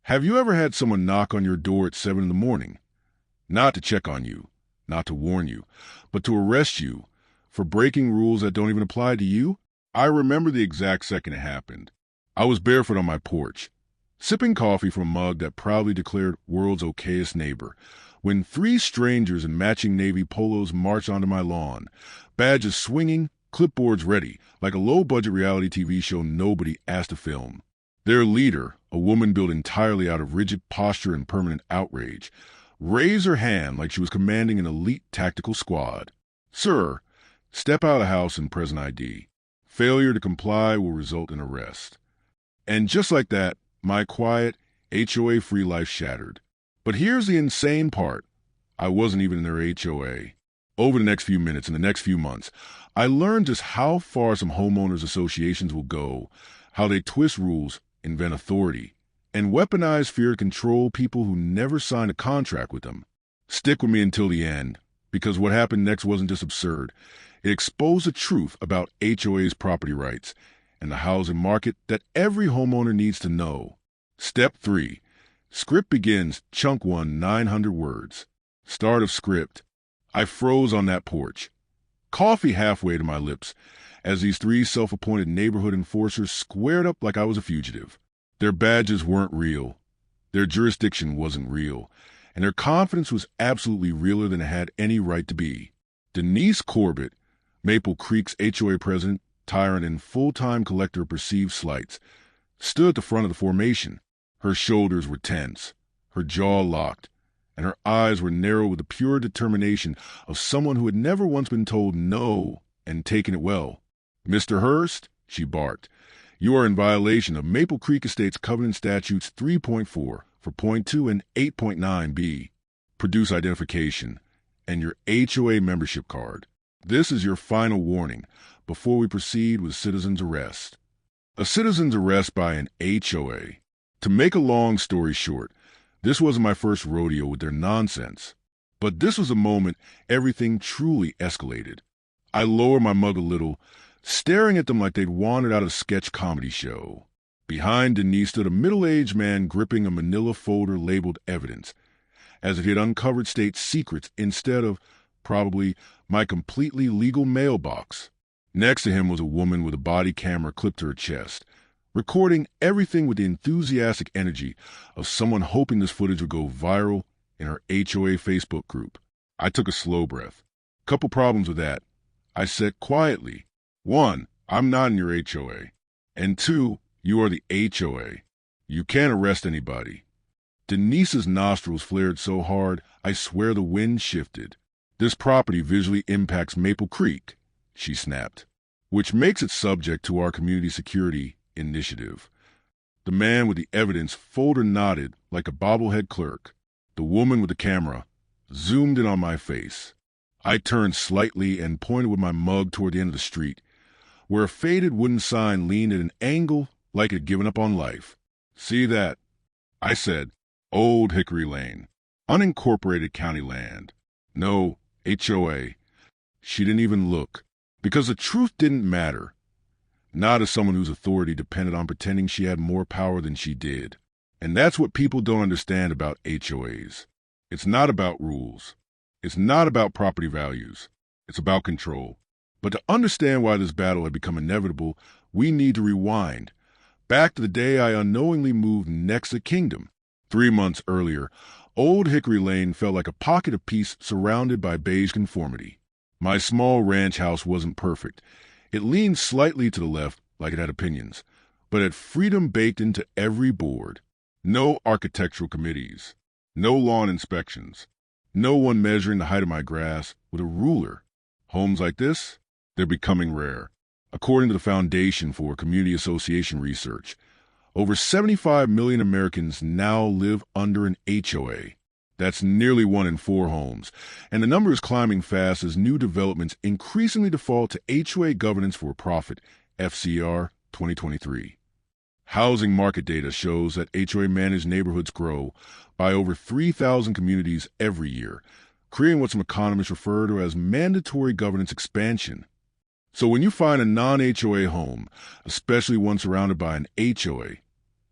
Have you ever had someone knock on your door at 7 in the morning? Not to check on you, not to warn you, but to arrest you for breaking rules that don't even apply to you? I remember the exact second it happened. I was barefoot on my porch, sipping coffee from a mug that proudly declared world's okayest neighbor, when three strangers in matching navy polos marched onto my lawn, badges swinging, clipboards ready, like a low-budget reality TV show nobody asked to film. Their leader, a woman built entirely out of rigid posture and permanent outrage, raised her hand like she was commanding an elite tactical squad. "Sir, step out of the house and present ID. Failure to comply will result in arrest." And just like that, my quiet, HOA-free life shattered. But here's the insane part. I wasn't even in their HOA. Over the next few minutes and the next few months, I learned just how far some homeowners associations will go, how they twist rules, invent authority, and weaponize fear to control people who never signed a contract with them. Stick with me until the end, because what happened next wasn't just absurd. It exposed the truth about HOA's property rights and the housing market that every homeowner needs to know. Step 3. Script begins, chunk 1, 900 words. Start of script. I froze on that porch, coffee halfway to my lips, as these three self-appointed neighborhood enforcers squared up like I was a fugitive. Their badges weren't real. Their jurisdiction wasn't real. And their confidence was absolutely realer than it had any right to be. Denise Corbett, Maple Creek's HOA president, tyrant, and full-time collector of perceived slights, stood at the front of the formation. Her shoulders were tense, her jaw locked, and her eyes were narrow with the pure determination of someone who had never once been told no and taken it well. "Mr. Hurst," she barked, "you are in violation of Maple Creek Estates Covenant Statutes 3.4 for point 2 and 8.9b. Produce identification and your HOA membership card. This is your final warning before we proceed with citizen's arrest." A citizen's arrest by an HOA. To make a long story short, this wasn't my first rodeo with their nonsense. But this was a moment everything truly escalated. I lowered my mug a little, staring at them like they'd wandered out of a sketch comedy show. Behind Denise stood a middle-aged man gripping a manila folder labeled evidence, as if he had uncovered state secrets instead of, probably, my completely legal mailbox. Next to him was a woman with a body camera clipped to her chest, recording everything with the enthusiastic energy of someone hoping this footage would go viral in her HOA Facebook group. I took a slow breath. Couple problems with that. I said quietly, 1, I'm not in your HOA. And 2, you are the HOA. You can't arrest anybody. Denise's nostrils flared so hard, I swear the wind shifted. "This property visually impacts Maple Creek," she snapped, "which makes it subject to our community security initiative." The man with the evidence folder nodded like a bobblehead clerk. The woman with the camera zoomed in on my face. I turned slightly and pointed with my mug toward the end of the street, where a faded wooden sign leaned at an angle like it had given up on life. "See that?" I said. "Old Hickory Lane. Unincorporated county land. No, HOA." She didn't even look, because the truth didn't matter. Not as someone whose authority depended on pretending she had more power than she did. And that's what people don't understand about HOAs. It's not about rules. It's not about property values. It's about control. But to understand why this battle had become inevitable, we need to rewind, back to the day I unknowingly moved next to Kingdom. 3 months earlier, Old Hickory Lane felt like a pocket of peace surrounded by beige conformity. My small ranch house wasn't perfect. It leaned slightly to the left, like it had opinions, but had freedom baked into every board. No architectural committees, no lawn inspections, no one measuring the height of my grass with a ruler. Homes like this, they're becoming rare. According to the Foundation for Community Association Research, over 75 million Americans now live under an HOA. That's nearly 1 in 4 homes, and the number is climbing fast as new developments increasingly default to HOA governance for profit, FCR 2023. Housing market data shows that HOA-managed neighborhoods grow by over 3,000 communities every year, creating what some economists refer to as mandatory governance expansion. So when you find a non-HOA home, especially one surrounded by an HOA,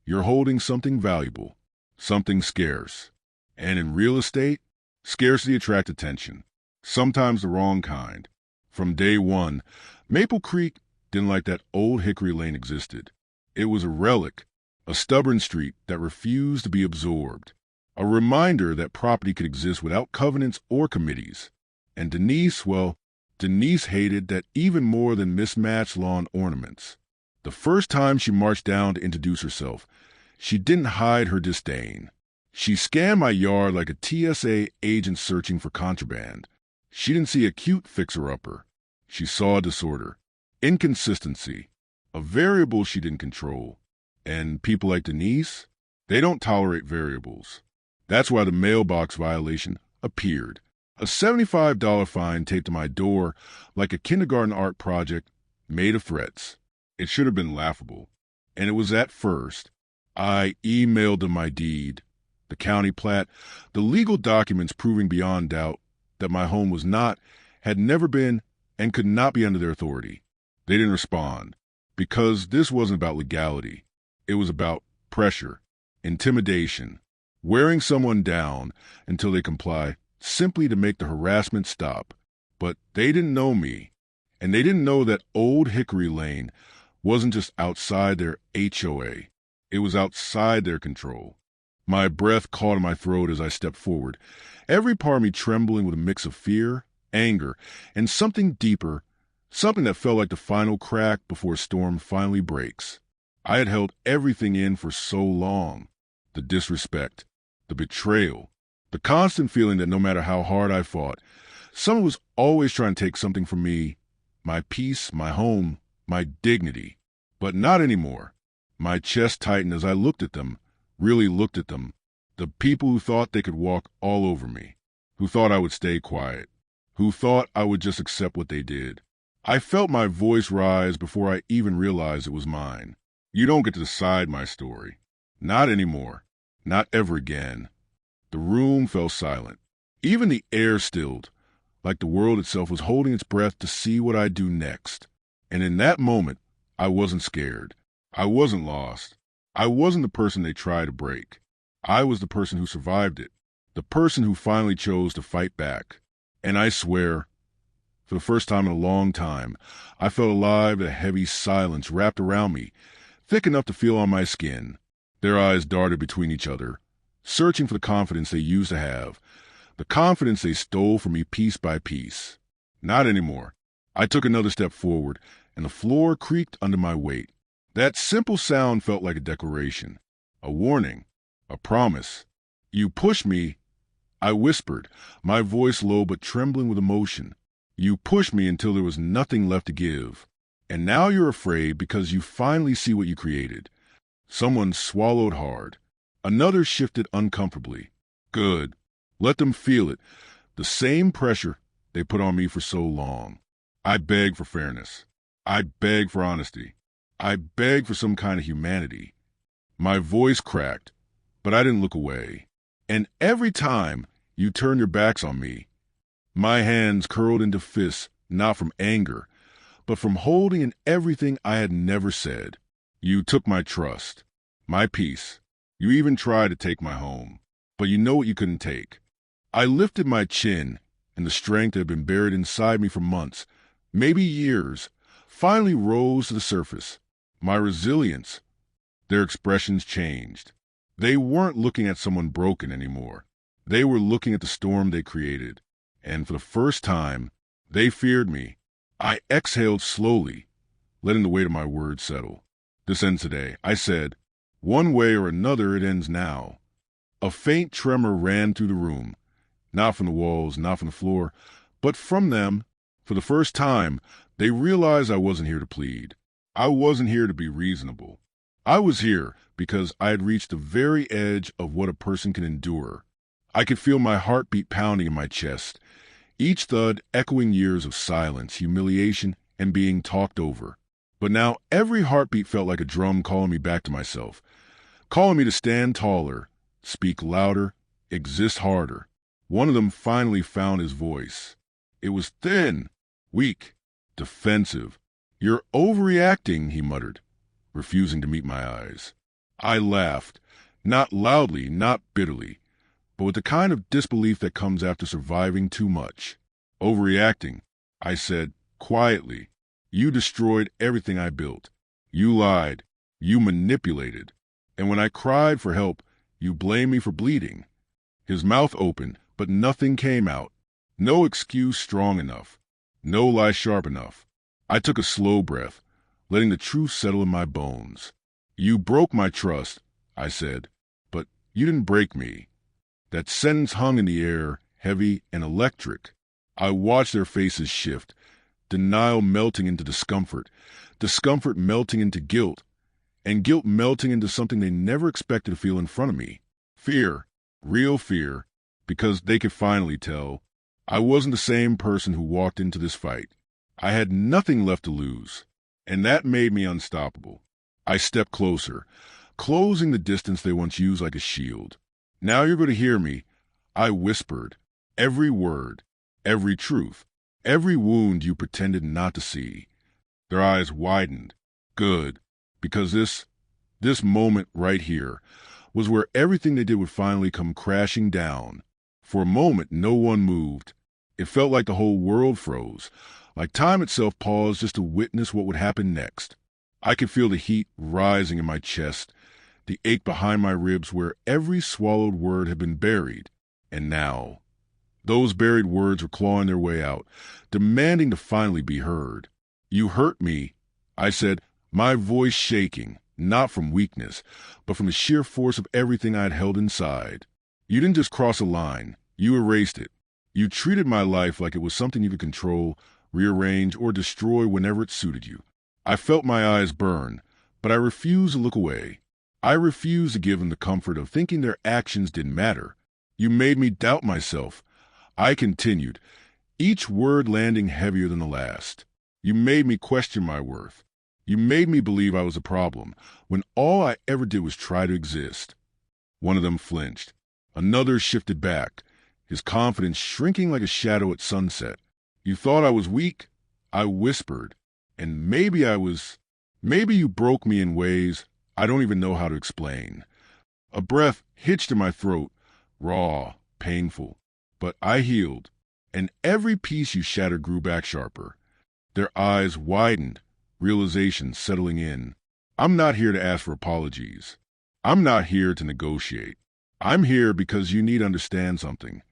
you're holding something valuable. something scarce. And in real estate, scarcity attracts attention, sometimes the wrong kind. From day one, Maple Creek didn't like that old Hickory Lane existed. It was a relic, a stubborn street that refused to be absorbed, a reminder that property could exist without covenants or committees. And Denise, well, Denise hated that even more than mismatched lawn ornaments. The first time she marched down to introduce herself, she didn't hide her disdain. She scanned my yard like a TSA agent searching for contraband. She didn't see a cute fixer-upper. She saw disorder, inconsistency, a variable she didn't control. And people like Denise, they don't tolerate variables. That's why the mailbox violation appeared. A $75 fine taped to my door like a kindergarten art project made of threats. It should have been laughable. And it was at first. I emailed them my deed, the county plat, the legal documents proving beyond doubt that my home was not, had never been, and could not be under their authority. They didn't respond, because this wasn't about legality. It was about pressure, intimidation, wearing someone down until they comply, simply to make the harassment stop. But they didn't know me, and they didn't know that old Hickory Lane wasn't just outside their HOA. It was outside their control. My breath caught in my throat as I stepped forward, every part of me trembling with a mix of fear, anger, and something deeper, something that felt like the final crack before a storm finally breaks. I had held everything in for so long. The disrespect, the betrayal, the constant feeling that no matter how hard I fought, someone was always trying to take something from me, my peace, my home, my dignity. But not anymore. My chest tightened as I looked at them, really looked at them, the people who thought they could walk all over me, who thought I would stay quiet, who thought I would just accept what they did. I felt my voice rise before I even realized it was mine. You don't get to decide my story. Not anymore. Not ever again. The room fell silent. Even the air stilled, like the world itself was holding its breath to see what I'd do next. And in that moment, I wasn't scared. I wasn't lost. I wasn't the person they tried to break. I was the person who survived it, the person who finally chose to fight back. And I swear, for the first time in a long time, I felt alive with a heavy silence wrapped around me, thick enough to feel on my skin. Their eyes darted between each other, searching for the confidence they used to have, the confidence they stole from me piece by piece. Not anymore. I took another step forward, and the floor creaked under my weight. That simple sound felt like a declaration, a warning, a promise. You push me, I whispered, my voice low but trembling with emotion. You push me until there was nothing left to give. And now you're afraid because you finally see what you created. Someone swallowed hard. Another shifted uncomfortably. Good. Let them feel it. The same pressure they put on me for so long. I beg for fairness. I beg for honesty. I beg for some kind of humanity. My voice cracked, but I didn't look away. And every time you turn your backs on me, my hands curled into fists, not from anger, but from holding in everything I had never said. You took my trust, my peace. You even tried to take my home. But you know what you couldn't take. I lifted my chin, and the strength that had been buried inside me for months, maybe years, finally rose to the surface. My resilience. Their expressions changed. They weren't looking at someone broken anymore. They were looking at the storm they created. And for the first time, they feared me. I exhaled slowly, letting the weight of my words settle. This ends today. I said, one way or another it ends now. A faint tremor ran through the room, not from the walls, not from the floor, but from them. For the first time, they realized I wasn't here to plead. I wasn't here to be reasonable. I was here because I had reached the very edge of what a person can endure. I could feel my heartbeat pounding in my chest, each thud echoing years of silence, humiliation, and being talked over. But now every heartbeat felt like a drum calling me back to myself, calling me to stand taller, speak louder, exist harder. One of them finally found his voice. It was thin, weak, defensive. You're overreacting, he muttered, refusing to meet my eyes. I laughed, Not loudly, not bitterly, but with the kind of disbelief that comes after surviving too much. Overreacting, I said, quietly. You destroyed everything I built. You lied. You manipulated. And when I cried for help, you blamed me for bleeding. His mouth opened, but nothing came out. No excuse strong enough. No lie sharp enough. I took a slow breath, letting the truth settle in my bones. You broke my trust, I said, but you didn't break me. That sentence hung in the air, heavy and electric. I watched their faces shift, denial melting into discomfort, discomfort melting into guilt, and guilt melting into something they never expected to feel in front of me. Fear, real fear, because they could finally tell I wasn't the same person who walked into this fight. I had nothing left to lose, and that made me unstoppable. I stepped closer, closing the distance they once used like a shield. Now you're going to hear me, I whispered. Every word, every truth, every wound you pretended not to see. Their eyes widened. Good, because this moment right here was where everything they did would finally come crashing down. For a moment, no one moved. It felt like the whole world froze, like time itself paused just to witness what would happen next. I could feel the heat rising in my chest, the ache behind my ribs where every swallowed word had been buried. And now, those buried words were clawing their way out, demanding to finally be heard. You hurt me, I said, my voice shaking, not from weakness, but from the sheer force of everything I had held inside. You didn't just cross a line, you erased it. You treated my life like it was something you could control, rearrange, or destroy whenever it suited you. I felt my eyes burn, but I refused to look away. I refused to give them the comfort of thinking their actions didn't matter. You made me doubt myself. I continued, each word landing heavier than the last. You made me question my worth. You made me believe I was a problem, when all I ever did was try to exist. One of them flinched. Another shifted back, his confidence shrinking like a shadow at sunset. You thought I was weak? I whispered. And maybe you broke me in ways I don't even know how to explain. A breath hitched in my throat, raw, painful. But I healed, and every piece you shattered grew back sharper. Their eyes widened, realization settling in. I'm not here to ask for apologies. I'm not here to negotiate. I'm here because you need to understand something.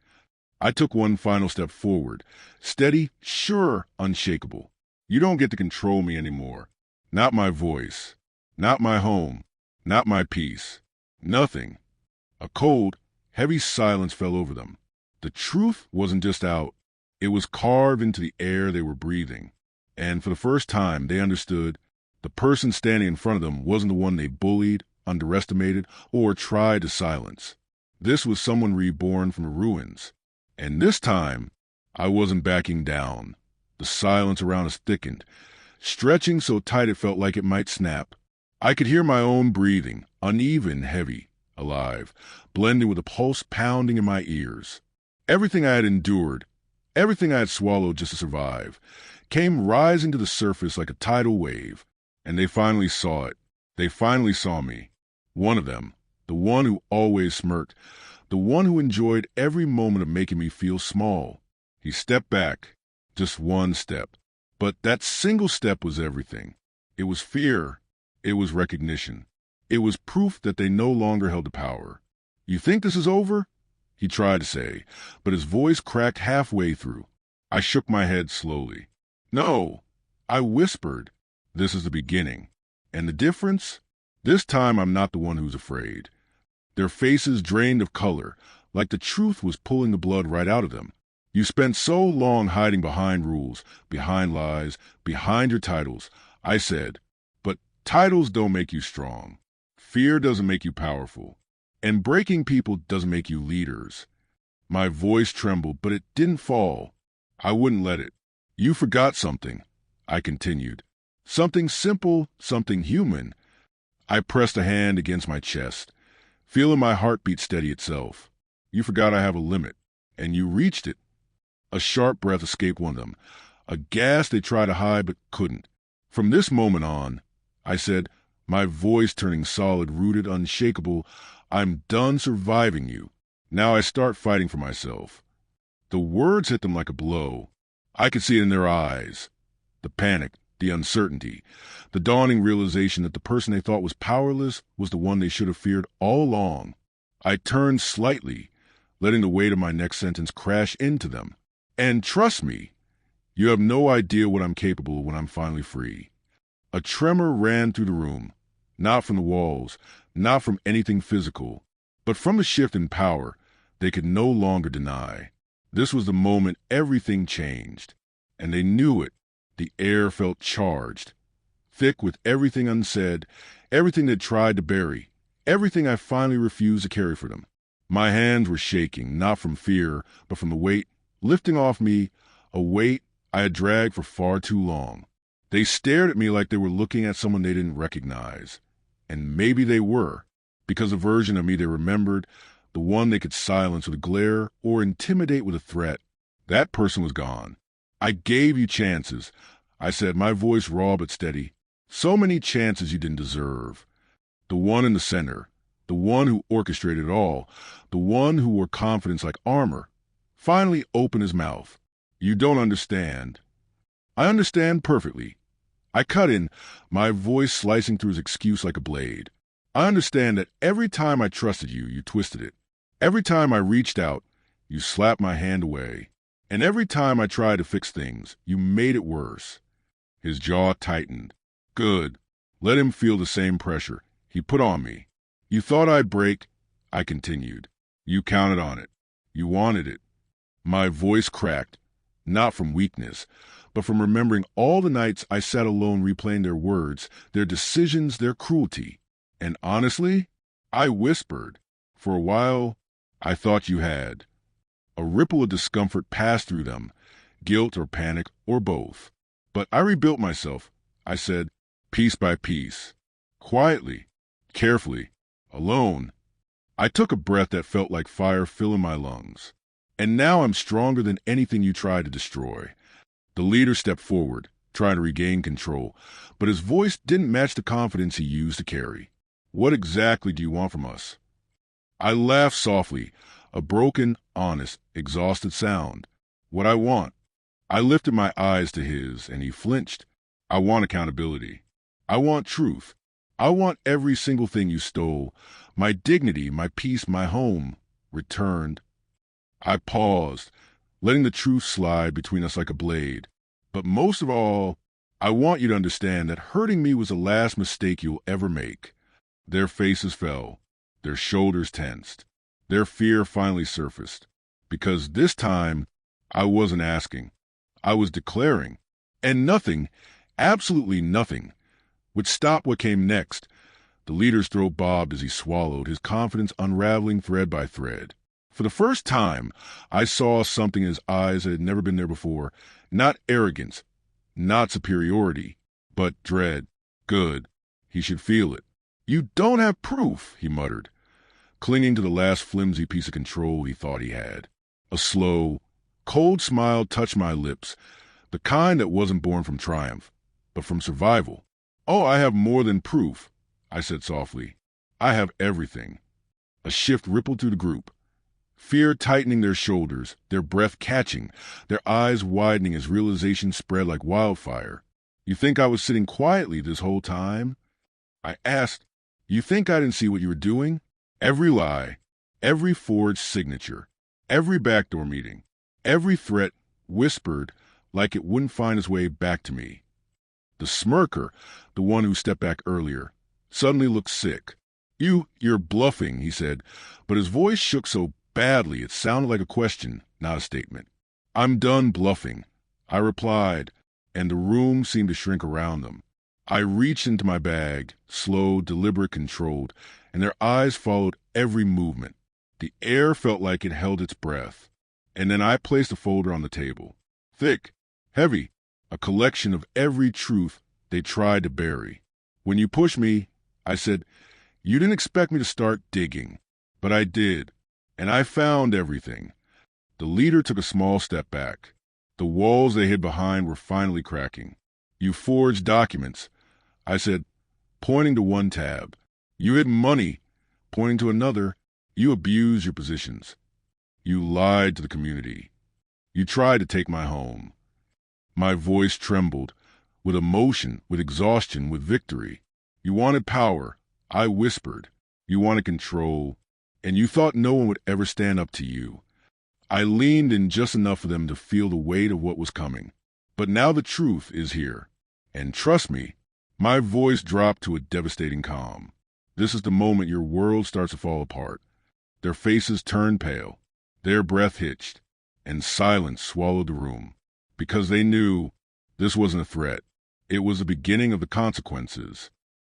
I took one final step forward, steady, sure, unshakable. You don't get to control me anymore. Not my voice, not my home, not my peace. Nothing. A cold, heavy silence fell over them. The truth wasn't just out. It was carved into the air they were breathing. And for the first time, they understood the person standing in front of them wasn't the one they bullied, underestimated, or tried to silence. This was someone reborn from the ruins. And this time, I wasn't backing down. The silence around us thickened, stretching so tight it felt like it might snap. I could hear my own breathing, uneven, heavy, alive, blending with a pulse pounding in my ears. Everything I had endured, everything I had swallowed just to survive, came rising to the surface like a tidal wave. And they finally saw it. They finally saw me. One of them, the one who always smirked, the one who enjoyed every moment of making me feel small. He stepped back, just one step. But that single step was everything. It was fear. It was recognition. It was proof that they no longer held the power. You think this is over? He tried to say, but his voice cracked halfway through. I shook my head slowly. No, I whispered. This is the beginning. And the difference? This time I'm not the one who's afraid. Their faces drained of color, like the truth was pulling the blood right out of them. You spent so long hiding behind rules, behind lies, behind your titles. I said, but titles don't make you strong. Fear doesn't make you powerful. And breaking people doesn't make you leaders. My voice trembled, but it didn't fall. I wouldn't let it. You forgot something, I continued. Something simple, something human. I pressed a hand against my chest, feeling my heartbeat steady itself. You forgot I have a limit, and you reached it. A sharp breath escaped one of them, a gasp they tried to hide but couldn't. From this moment on, I said, my voice turning solid, rooted, unshakable, I'm done surviving you. Now I start fighting for myself. The words hit them like a blow. I could see it in their eyes. The panic, the uncertainty, the dawning realization that the person they thought was powerless was the one they should have feared all along. I turned slightly, letting the weight of my next sentence crash into them. And trust me, you have no idea what I'm capable of when I'm finally free. A tremor ran through the room, not from the walls, not from anything physical, but from the shift in power they could no longer deny. This was the moment everything changed, and they knew it. The air felt charged, thick with everything unsaid, everything they tried to bury, everything I finally refused to carry for them. My hands were shaking, not from fear, but from the weight lifting off me, a weight I had dragged for far too long. They stared at me like they were looking at someone they didn't recognize. And maybe they were, because the version of me they remembered, the one they could silence with a glare or intimidate with a threat, that person was gone. I gave you chances, I said, my voice raw but steady. So many chances you didn't deserve. The one in the center, the one who orchestrated it all, the one who wore confidence like armor, finally opened his mouth. You don't understand. I understand perfectly. I cut in, my voice slicing through his excuse like a blade. I understand that every time I trusted you, you twisted it. Every time I reached out, you slapped my hand away. And every time I tried to fix things, you made it worse. His jaw tightened. Good. Let him feel the same pressure he put on me. You thought I'd break, I continued. You counted on it. You wanted it. My voice cracked, not from weakness, but from remembering all the nights I sat alone replaying their words, their decisions, their cruelty. And honestly, I whispered. For a while, I thought you had. A ripple of discomfort passed through them, guilt or panic or both. But I rebuilt myself, I said, piece by piece, quietly, carefully, alone. I took a breath that felt like fire filling my lungs. And now I'm stronger than anything you tried to destroy. The leader stepped forward, trying to regain control, but his voice didn't match the confidence he used to carry. What exactly do you want from us? I laughed softly, a broken, honest, exhausted sound. What I want. I lifted my eyes to his, and he flinched. I want accountability. I want truth. I want every single thing you stole, my dignity, my peace, my home, returned. I paused, letting the truth slide between us like a blade. But most of all, I want you to understand that hurting me was the last mistake you'll ever make. Their faces fell, their shoulders tensed, their fear finally surfaced. Because this time, I wasn't asking. I was declaring. And nothing, absolutely nothing, would stop what came next. The leader's throat bobbed as he swallowed, his confidence unraveling thread by thread. For the first time, I saw something in his eyes that had never been there before. Not arrogance, not superiority, but dread. Good. He should feel it. You don't have proof, he muttered, clinging to the last flimsy piece of control he thought he had. A slow, cold smile touched my lips, the kind that wasn't born from triumph, but from survival. Oh, I have more than proof, I said softly. I have everything. A shift rippled through the group. Fear tightening their shoulders, their breath catching, their eyes widening as realization spread like wildfire. You think I was sitting quietly this whole time? I asked. You think I didn't see what you were doing? Every lie, every forged signature, every backdoor meeting, every threat whispered like it wouldn't find its way back to me. The smirker, the one who stepped back earlier, suddenly looked sick. You're bluffing, he said, but his voice shook so badly it sounded like a question, not a statement. I'm done bluffing, I replied, and the room seemed to shrink around them. I reached into my bag, slow, deliberate, controlled, and their eyes followed every movement. The air felt like it held its breath. And then I placed a folder on the table. Thick, heavy, a collection of every truth they tried to bury. When you pushed me, I said, you didn't expect me to start digging, but I did. And I found everything. The leader took a small step back. The walls they hid behind were finally cracking. You forged documents, I said, pointing to one tab. You hid money, Pointing to another, you abused your positions. You lied to the community. You tried to take my home. My voice trembled, with emotion, with exhaustion, with victory. You wanted power. I whispered. You wanted control. And you thought no one would ever stand up to you. I leaned in just enough for them to feel the weight of what was coming. But now the truth is here. And trust me, my voice dropped to a devastating calm. This is the moment your world starts to fall apart. Their faces turned pale. Their breath hitched. And silence swallowed the room. Because they knew this wasn't a threat. It was the beginning of the consequences.